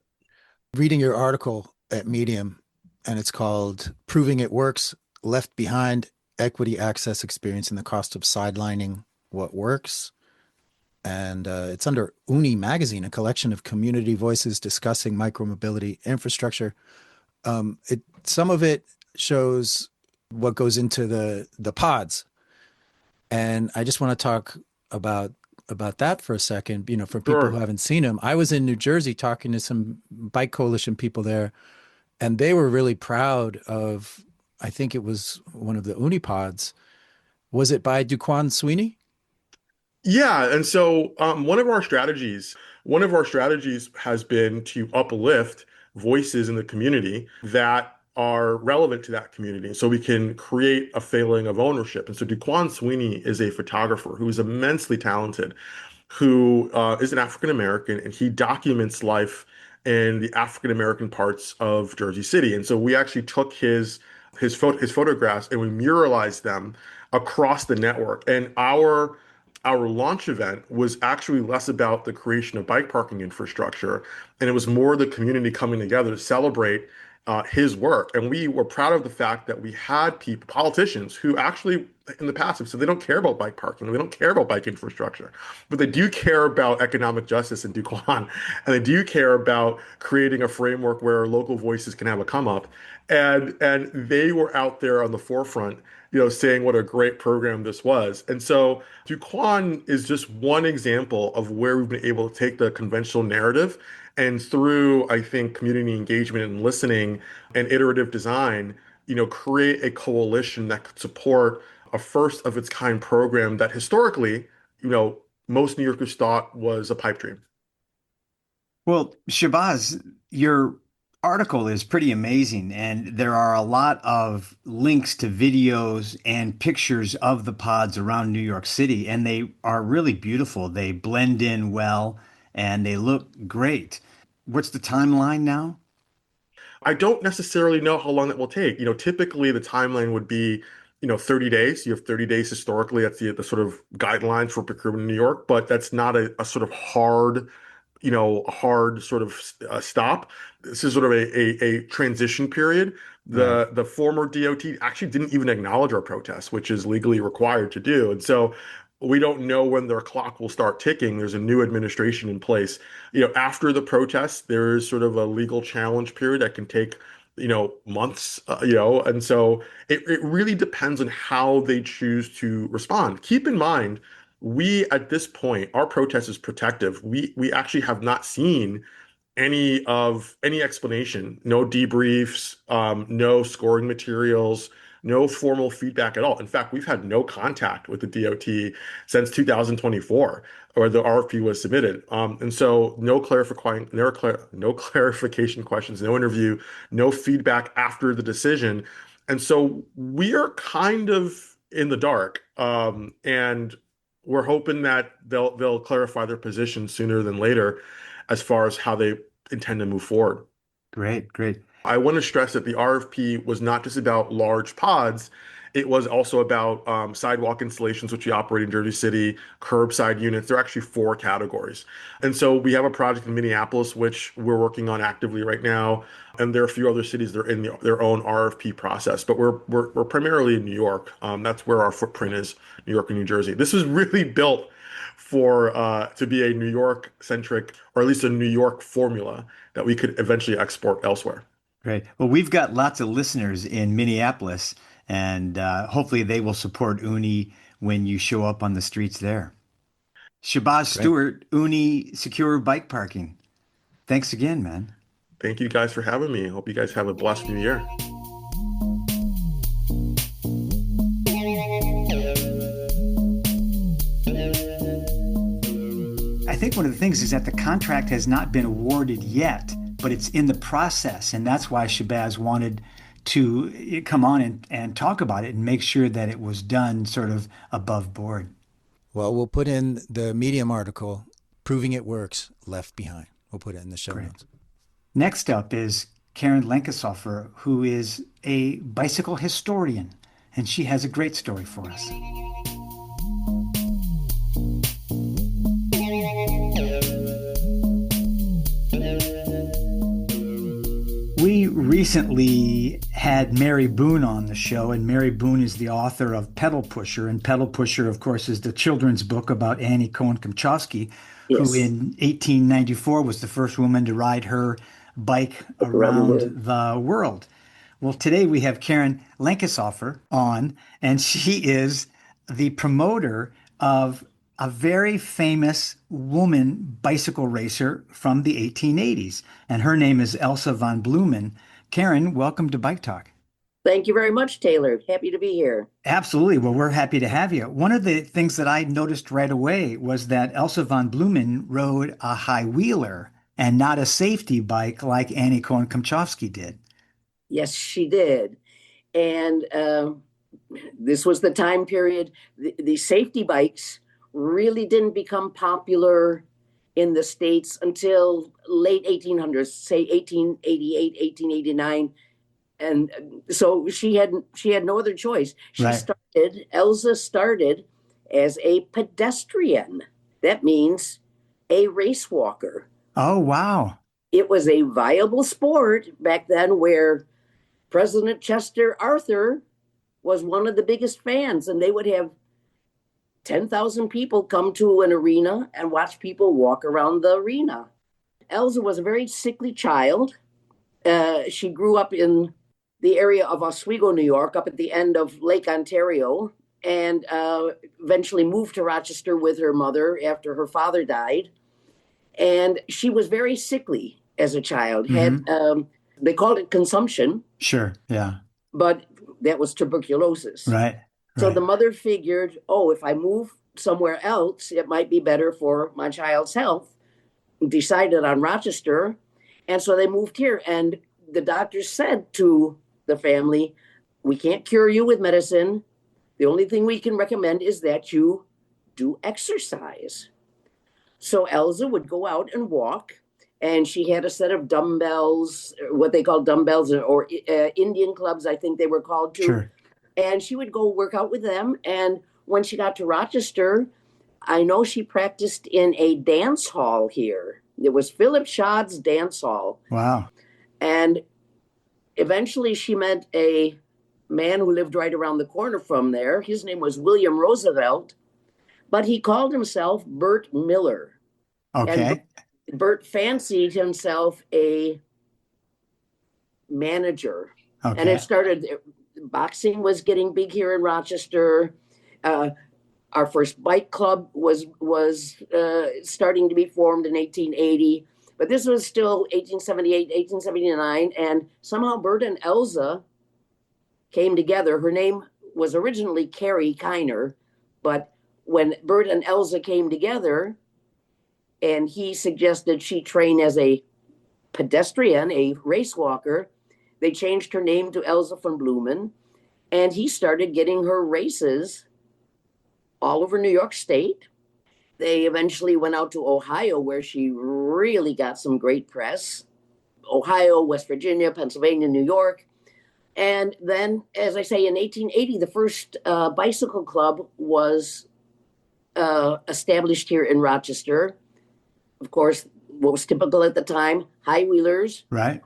Reading your article at Medium, and it's called Proving It Works, Left Behind, Equity, Access, Experience, and the Cost of Sidelining What Works. And it's under Uni Magazine, a collection of community voices discussing micromobility infrastructure. Some of it shows what goes into the pods. And I just want to talk about that for a second, for people who Sure. haven't seen them. I was in New Jersey talking to some bike coalition people there, and they were really proud of, I think it was one of the Unipods. Was it by Duquan Sweeney? Yeah, and so one of our strategies has been to uplift voices in the community that are relevant to that community, so we can create a feeling of ownership. And so Duquan Sweeney is a photographer who is immensely talented, who is an African American, and he documents life in the African American parts of Jersey City. And so we actually took his photographs and we muralized them across the network. And our launch event was actually less about the creation of bike parking infrastructure, and it was more the community coming together to celebrate his work. And we were proud of the fact that we had people, politicians, who actually in the past have said they don't care about bike parking, they don't care about bike infrastructure, but they do care about economic justice in Duquan, and they do care about creating a framework where local voices can have a come up. And they were out there on the forefront, saying what a great program this was. And so Duquan is just one example of where we've been able to take the conventional narrative and through, I think, community engagement and listening and iterative design, create a coalition that could support a first of its kind program that historically, you know, most New Yorkers thought was a pipe dream. Well, Shabazz, your article is pretty amazing, and there are a lot of links to videos and pictures of the pods around New York City, and they are really beautiful. They blend in well, and they look great. What's the timeline now? I don't necessarily know how long that will take. Typically the timeline would be 30 days. You have 30 days historically. That's the sort of guidelines for procurement in New York, but that's not a sort of hard, a hard sort of stop. This is sort of a transition period. The former DOT actually didn't even acknowledge our protest, which is legally required to do. And so we don't know when their clock will start ticking. There's a new administration in place. After the protest, there is sort of a legal challenge period that can take, months, and so it really depends on how they choose to respond. Keep in mind, at this point, our protest is protective. We actually have not seen any explanation, no debriefs, no scoring materials, no formal feedback at all. In fact, we've had no contact with the DOT since 2024, or the RFP was submitted. And so no clarification questions, no interview, no feedback after the decision. And so we are kind of in the dark. And we're hoping that they'll clarify their position sooner than later as far as how they intend to move forward. Great, great. I want to stress that the RFP was not just about large pods. It was also about sidewalk installations, which we operate in Jersey City, curbside units. There are actually 4 categories. And so we have a project in Minneapolis, which we're working on actively right now. And there are a few other cities that are in their own RFP process. But we're primarily in New York. That's where our footprint is, New York and New Jersey. This was really built to be a New York centric, or at least a New York formula that we could eventually export elsewhere. Great. Well, we've got lots of listeners in Minneapolis, and hopefully they will support Uni when you show up on the streets there. Shabazz Stewart, Uni Secure Bike Parking. Thanks again, man. Thank you guys for having me. I hope you guys have a blessed new year. I think one of the things is that the contract has not been awarded yet, but it's in the process. And that's why Shabazz wanted to come on and talk about it and make sure that it was done sort of above board. Well, we'll put in the Medium article, Proving It Works, Left Behind. We'll put it in the show notes. Next up is Karen Lankeshofer, who is a bicycle historian, and she has a great story for us. We recently had Mary Boone on the show, and Mary Boone is the author of Pedal Pusher. And Pedal Pusher, of course, is the children's book about Annie Cohen-Komchowski, who in 1894 was the first woman to ride her bike around the world. Well, today we have Karen Lankeshofer on, and she is the promoter of a very famous woman bicycle racer from the 1880s. And her name is Elsa Von Blumen. Karen, welcome to Bike Talk. Thank you very much, Taylor. Happy to be here. Absolutely. Well, we're happy to have you. One of the things that I noticed right away was that Elsa Von Blumen rode a high wheeler and not a safety bike like Annie Cohen-Komchowski did. Yes, she did. And this was the time period. The safety bikes really didn't become popular in the States until late 1800s, say 1888, 1889. And so she had no other choice. Elsa started as a pedestrian. That means a race walker. Oh, wow. It was a viable sport back then where President Chester Arthur was one of the biggest fans, and they would have 10,000 people come to an arena and watch people walk around the arena. Elsa was a very sickly child. She grew up in the area of Oswego, New York, up at the end of Lake Ontario, and eventually moved to Rochester with her mother after her father died. And she was very sickly as a child. They called it consumption. Sure, yeah. But that was tuberculosis. Right. So the mother figured, if I move somewhere else, it might be better for my child's health. Decided on Rochester. And so they moved here. And the doctors said to the family, we can't cure you with medicine. The only thing we can recommend is that you do exercise. So Elsa would go out and walk. And she had a set of dumbbells, what they call dumbbells, or Indian clubs, I think they were called too. Sure. And she would go work out with them. And when she got to Rochester, I know she practiced in a dance hall here. It was Philip Schaad's dance hall. Wow. And eventually she met a man who lived right around the corner from there. His name was William Roosevelt, but he called himself Bert Miller. Okay. And Bert fancied himself a manager. Okay. And it started, boxing was getting big here in Rochester. Our first bike club was starting to be formed in 1880, but this was still 1878, 1879, and somehow Bert and Elsa came together. Her name was originally Carrie Kiner, but when Bert and Elsa came together, and he suggested she train as a pedestrian, a race walker, they changed her name to Elsa Von Blumen, and he started getting her races all over New York State. They eventually went out to Ohio, where she really got some great press. Ohio, West Virginia, Pennsylvania, New York. And then, as I say, in 1880, the first bicycle club was established here in Rochester. Of course, what was typical at the time, high wheelers, Right.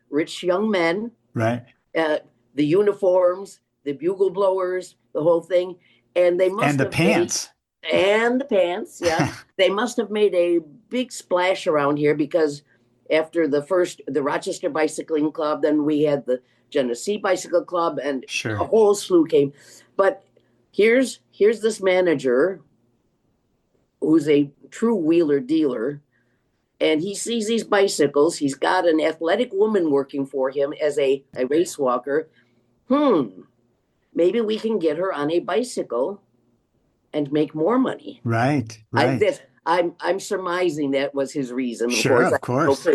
rich young men, Right. the uniforms, the bugle blowers, the whole thing. And they must And the have pants. And the pants, yeah. They must have made a big splash around here, because after the Rochester Bicycling Club, then we had the Genesee Bicycle Club, and Sure. a whole slew came. But here's this manager who's a true wheeler dealer, and he sees these bicycles. He's got an athletic woman working for him as a race walker. Maybe we can get her on a bicycle and make more money. Right. Right. I'm surmising that was his reason. Sure, of course.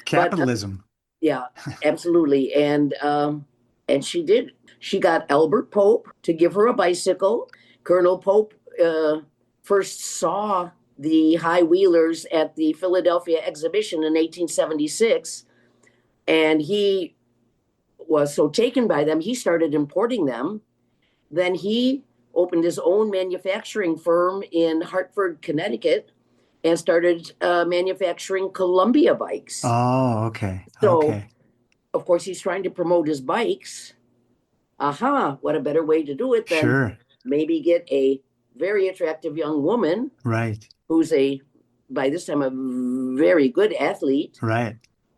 Capitalism. Yeah, absolutely. And she did. She got Albert Pope to give her a bicycle. Colonel Pope first saw the high wheelers at the Philadelphia exhibition in 1876, and he was so taken by them, he started importing them. Then he opened his own manufacturing firm in Hartford, Connecticut, and started manufacturing Columbia bikes. Oh, okay. So, okay. Of course, he's trying to promote his bikes. What a better way to do it than maybe get a very attractive young woman, right, who's by this time, a very good athlete, right,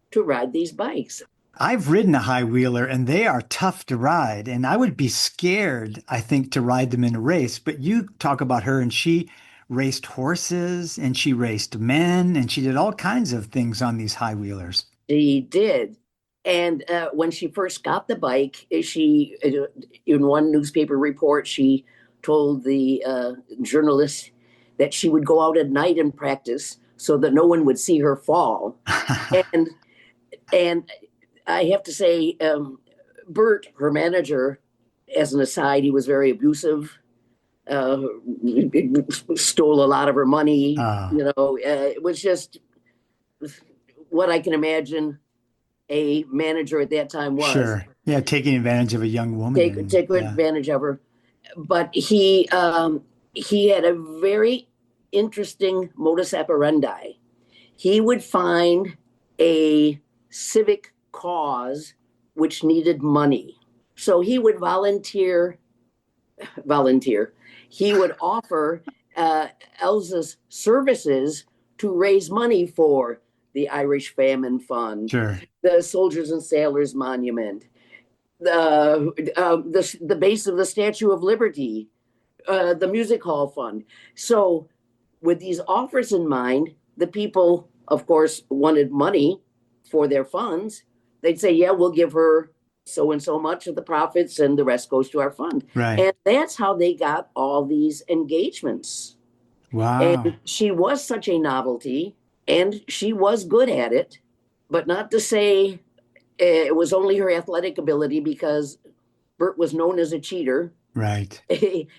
to ride these bikes. I've ridden a high wheeler, and they are tough to ride, and I would be scared, I think, to ride them in a race. But you talk about her, and she raced horses, and she raced men, and she did all kinds of things on these high wheelers. She did. And when she first got the bike, she, in one newspaper report, she told the journalist that she would go out at night and practice so that no one would see her fall. and I have to say, Bert, her manager, as an aside, he was very abusive, stole a lot of her money. It was just what I can imagine a manager at that time was. Sure. Yeah, taking advantage of a young woman. Take advantage of her. But he had a very interesting modus operandi. He would find a civic cause which needed money. So he would volunteer. He would offer Elsa's services to raise money for the Irish Famine Fund, the Soldiers and Sailors Monument, the base of the Statue of Liberty, the Music Hall Fund. So with these offers in mind, the people, of course, wanted money for their funds. They'd say, yeah, we'll give her so and so much of the profits, and the rest goes to our fund. Right. And that's how they got all these engagements. Wow. And she was such a novelty, and she was good at it, but not to say it was only her athletic ability, because Bert was known as a cheater. Right. He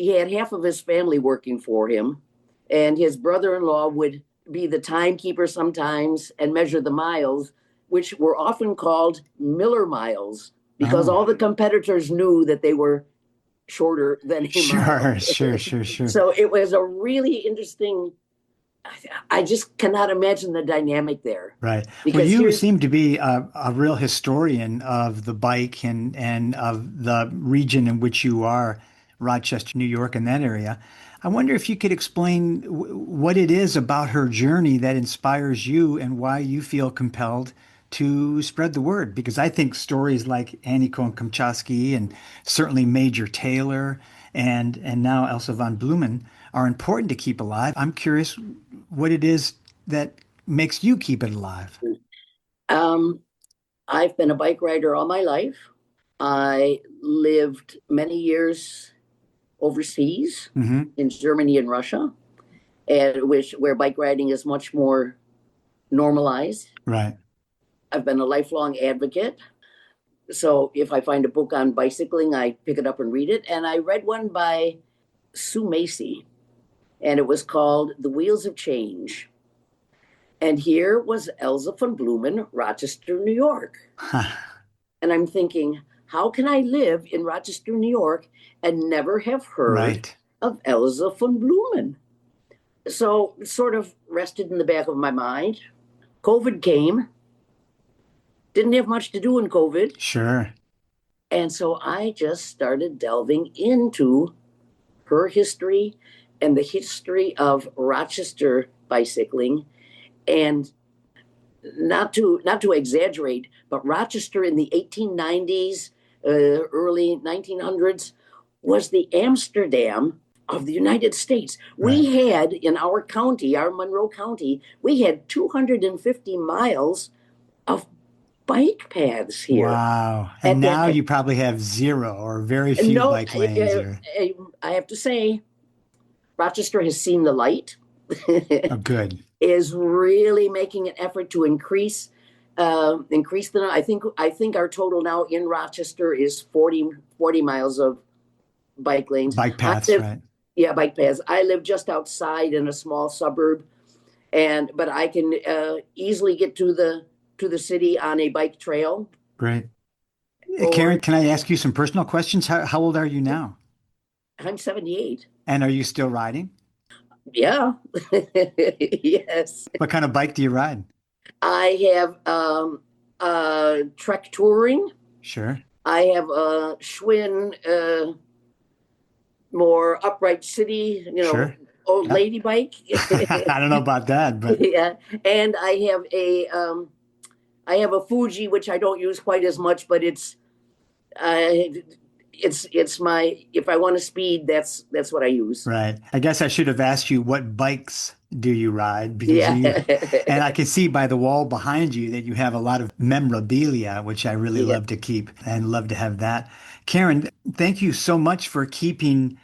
had half of his family working for him, and his brother-in-law would be the timekeeper sometimes and measure the miles, which were often called Miller miles. because all the competitors knew that they were shorter than a mile. Sure. So it was a really interesting. I just cannot imagine the dynamic there. Right. Because Well, you seem to be a real historian of the bike and of the region in which you are, Rochester, New York, and that area. I wonder if you could explain what it is about her journey that inspires you and why you feel compelled to spread the word. Because I think stories like Annie Cohen-Kamchatsky and certainly Major Taylor and now Elsa Von Blumen are important to keep alive. I'm curious what it is that makes you keep it alive. I've been a bike rider all my life. I lived many years overseas in Germany and Russia, and where bike riding is much more normalized. Right. I've been a lifelong advocate. So if I find a book on bicycling, I pick it up and read it. And I read one by Sue Macy, and it was called The Wheels of Change. And here was Elsa von Blumen, Rochester, New York. And I'm thinking, how can I live in Rochester, New York and never have heard of Elsa von Blumen? So it sort of rested in the back of my mind. COVID came. Didn't have much to do in COVID. Sure. And so I just started delving into her history and the history of Rochester bicycling. And not to exaggerate, but Rochester in the 1890s, early 1900s, was the Amsterdam of the United States. We had in our county, our Monroe County, we had 250 miles of bike paths here. Wow. And now you probably have zero or very few bike lanes. I have to say, Rochester has seen the light. Oh, good. Is really making an effort to increase the. I think our total now in Rochester is 40 miles of bike lanes. Bike paths, right? Yeah, bike paths. I live just outside in a small suburb, but I can easily get to the city on a bike trail. Great. Karen, can I ask you some personal questions? How old are you now? I'm 78. And are you still riding? Yeah. Yes. What kind of bike do you ride? I have Trek Touring. Sure. I have a Schwinn more upright city, old lady bike. I don't know about that, but yeah. And I have a Fuji, which I don't use quite as much, but it's my, if I want to speed, that's what I use. Right. I guess I should have asked you, what bikes do you ride? Because and I can see by the wall behind you that you have a lot of memorabilia, which I really love to keep and love to have that. Karen, thank you so much for keeping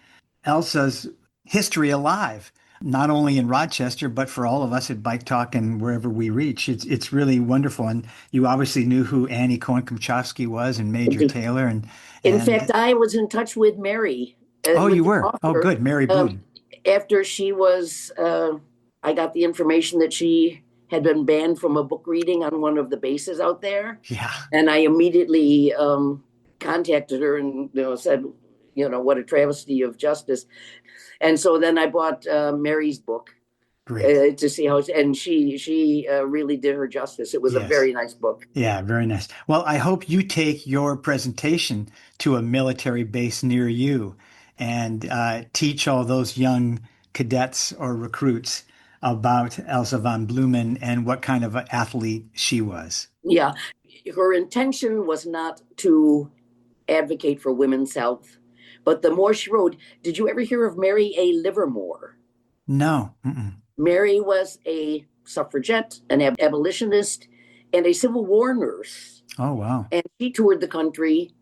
Elsa's history alive, not only in Rochester, but for all of us at Bike Talk and wherever we reach. It's really wonderful. And you obviously knew who Annie Cohen-Kamchatsky was and Major Taylor. And in fact, I was in touch with Mary. Oh, you were? Oh, good. Mary Boone. After she was, I got the information that she had been banned from a book reading on one of the bases out there. Yeah. And I immediately contacted her and said, what a travesty of justice. And so then I bought Mary's book to see how and she really did her justice. It was a very nice book. Yeah, very nice. Well, I hope you take your presentation to a military base near you and teach all those young cadets or recruits about Elsa Von Blumen and what kind of an athlete she was. Yeah, her intention was not to advocate for women's health. But the more she rode, did you ever hear of Mary A. Livermore? No. Mary was a suffragette, an abolitionist, and a Civil War nurse. Oh, wow. And she toured the country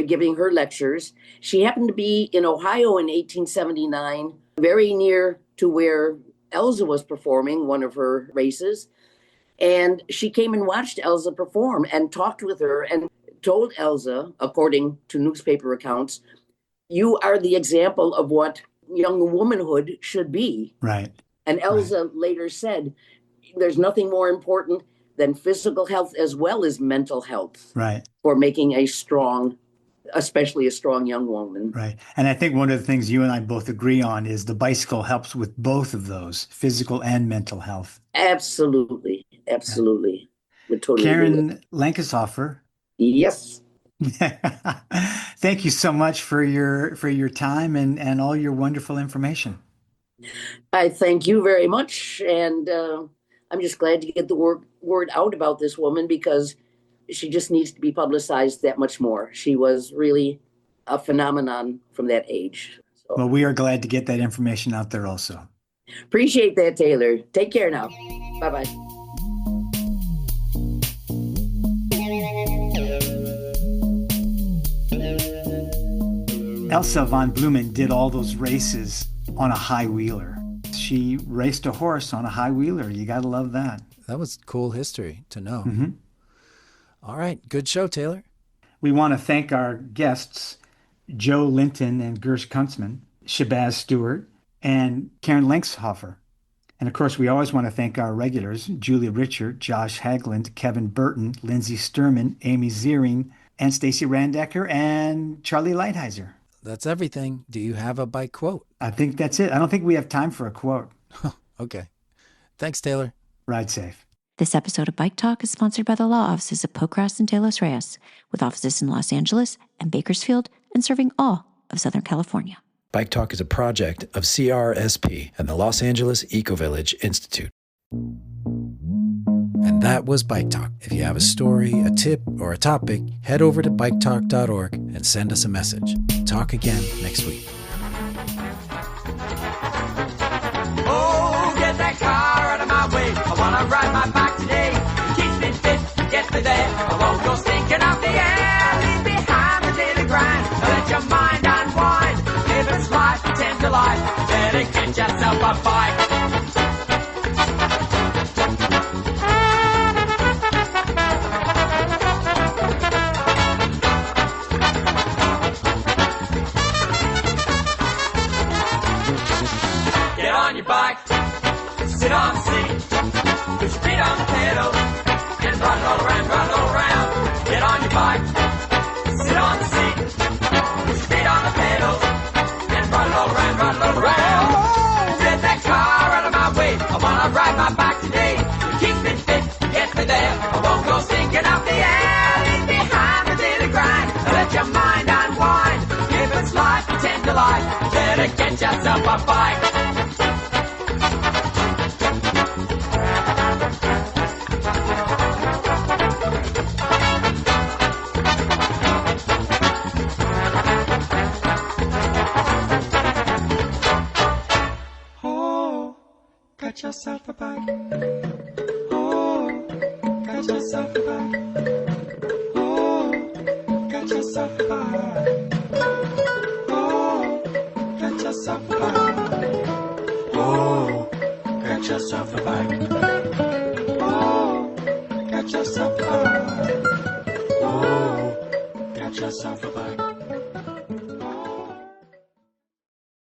giving her lectures. She happened to be in Ohio in 1879, very near to where Elsa was performing one of her races. And she came and watched Elsa perform and talked with her and told Elsa, according to newspaper accounts, you are the example of what young womanhood should be. Right. And Elsa later said, there's nothing more important than physical health as well as mental health. Right. For making a strong, especially a strong young woman. Right. And I think one of the things you and I both agree on is the bicycle helps with both of those, physical and mental health. Absolutely. Absolutely. Would totally agree with Karen Lankeshofer. Yes. Thank you so much for your time and all your wonderful information. I thank you very much. And I'm just glad to get the word out about this woman, because she just needs to be publicized that much more. She was really a phenomenon from that age. So. Well, we are glad to get that information out there also. Appreciate that, Taylor. Take care now. Bye-bye. Elsa Von Blumen did all those races on a high wheeler. She raced a horse on a high wheeler. You got to love that. That was cool history to know. Mm-hmm. All right. Good show, Taylor. We want to thank our guests, Joe Linton and Gersh Kuntzman, Shabazz Stewart, and Karen Lankeshofer. And of course, we always want to thank our regulars, Julia Richard, Josh Hagland, Kevin Burton, Lindsay Sturman, Amy Ziering, and Stacy Randecker, and Charlie Lighthizer. That's everything. Do you have a bike quote? I think that's it. I don't think we have time for a quote. Okay. Thanks, Taylor. Ride safe. This episode of Bike Talk is sponsored by the law offices of Pocras and De Los Reyes, with offices in Los Angeles and Bakersfield and serving all of Southern California. Bike Talk is a project of CRSP and the Los Angeles Eco-Village Institute. And that was Bike Talk. If you have a story, a tip, or a topic, head over to biketalk.org and send us a message. Talk again next week. Oh, get that car out of my way. I want to ride my bike today. It keeps me fit, gets me there. I won't go stinking up the air. Leave behind the daily grind. Let your mind unwind. Live its life, pretend to life. Better get yourself a bike. Get on your bike, sit on the seat, put your feet on the pedal, and run all around, run all around. Get on your bike, sit on the seat, put your feet on the pedal, and run all around, run all around. Get that car out of my way, I wanna ride my bike today. It keeps me fit, gets me there, I won't go stinking up the air. Leave behind the daily grind, let your mind unwind. If it's life, pretend to life, better get yourself a bike. Get yourself a bike. Oh, get yourself a bike. Oh, get yourself a bike. Oh, get yourself a bike. Oh, get yourself a bike. Oh, get yourself a bike. Oh, get yourself a bike.